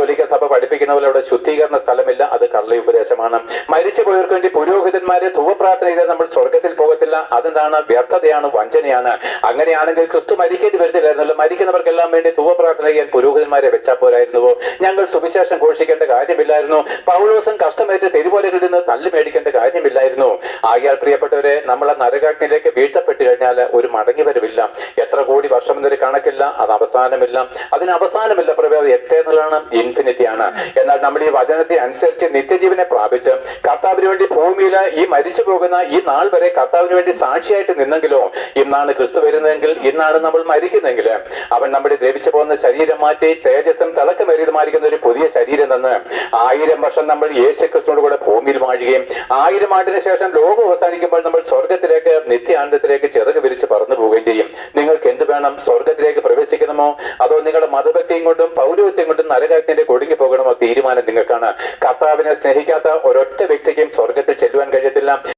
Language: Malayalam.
കത്തോലിക്ക സഭ പഠിപ്പിക്കുന്ന പോലെ അവിടെ ശുദ്ധീകരണ സ്ഥലമില്ല, അത് കള്ളയുപദേശമാണ്. മരിച്ചു പോയവർക്ക് വേണ്ടി പുരോഹിതന്മാരെ ധൂവപ്രാർത്ഥന ചെയ്താൽ നമ്മൾ സ്വർഗത്തിൽ പോകത്തില്ല. അതെന്താണ്? വ്യർത്ഥതയാണ്, വഞ്ചനയാണ്. അങ്ങനെയാണെങ്കിൽ ക്രിസ്തു മരിക്കേണ്ടി വരത്തില്ലായിരുന്നല്ലോ. മരിക്കുന്നവർക്കെല്ലാം വേണ്ടി ധൂവപ്രാർത്ഥന ചെയ്യാൻ പുരോഹിതന്മാരെ വെച്ചാൽ പോരായിരുന്നുവോ? ഞങ്ങൾ സുവിശേഷം ഘോഷിക്കേണ്ട കാര്യമില്ലായിരുന്നു? പൗലോസും കഷ്ടമേറ്റ് തെരുവോലകളിൽ നിന്ന് തല്ലു മേടിക്കേണ്ട കാര്യമില്ലായിരുന്നു? ആകയാൽ പ്രിയപ്പെട്ടവരെ, നമ്മളെ നരകാഗ്നിയിലേക്ക് വീഴ്ത്തപ്പെട്ടു കഴിഞ്ഞാൽ ഒരു മടങ്ങി വരവില്ല. എത്ര കോടി വർഷം എന്നൊരു കണക്കില്ല, അത് അവസാനമില്ല. അതിന് അവസാനമില്ല പ്രവേദം എറ്റേണലാണ്, ഇൻഫിനിറ്റി ആണ്. എന്നാൽ നമ്മൾ ഈ വചനത്തെ അനുസരിച്ച് നിത്യജീവനെ പ്രാപിച്ച് കർത്താവിന് വേണ്ടി ഭൂമിയിൽ ഈ മരിച്ചു പോകുന്ന ഈ നാൾ വരെ കർത്താവിന് വേണ്ടി സാക്ഷിയായിട്ട് നിന്നെങ്കിലോ, ഇന്നാണ് ക്രിസ്തു വരുന്നതെങ്കിൽ, ഇന്നാണ് നമ്മൾ മരിക്കുന്നെങ്കിൽ, അവൻ നമ്മുടെ ദ്രവിച്ചു പോകുന്ന ശരീരം മാറ്റി തേജസ്സും തിളക്കമേറിയതുമായിരിക്കുന്ന ഒരു പുതിയ ശരീരം തന്ന് 1000 വർഷം നമ്മൾ യേശു ക്രിസ്തുവിനോട് കൂടെ ഭൂമിയിൽ വാഴുകയും 1000 ആണ്ടിന് ശേഷം ലോകം അവസാനിക്കുമ്പോൾ നമ്മൾ സ്വർഗത്തിലേക്ക് നിത്യാനന്ദത്തിലേക്ക് ചിറക് വിരിച്ച് പറന്നു പോവുകയും ചെയ്യും. നിങ്ങൾക്ക് എന്ത് വേണം? സ്വർഗത്തിലേക്ക് പ്രവേശിക്കണമോ, അതോ നിങ്ങളുടെ മതഭക്തിയും കൊണ്ടും പൗരോഹിത്യം കൊണ്ടും നരകാഗ്നിയിലേക്ക് ഒടുങ്ങി പോകണമോ? തീരുമാനം നിങ്ങൾക്കാണ്. കർത്താവിനെ സ്നേഹിക്കാത്ത ഒരൊറ്റ വ്യക്തിക്കും സ്വർഗത്തിൽ ചെല്ലുവാൻ കഴിയത്തില്ല.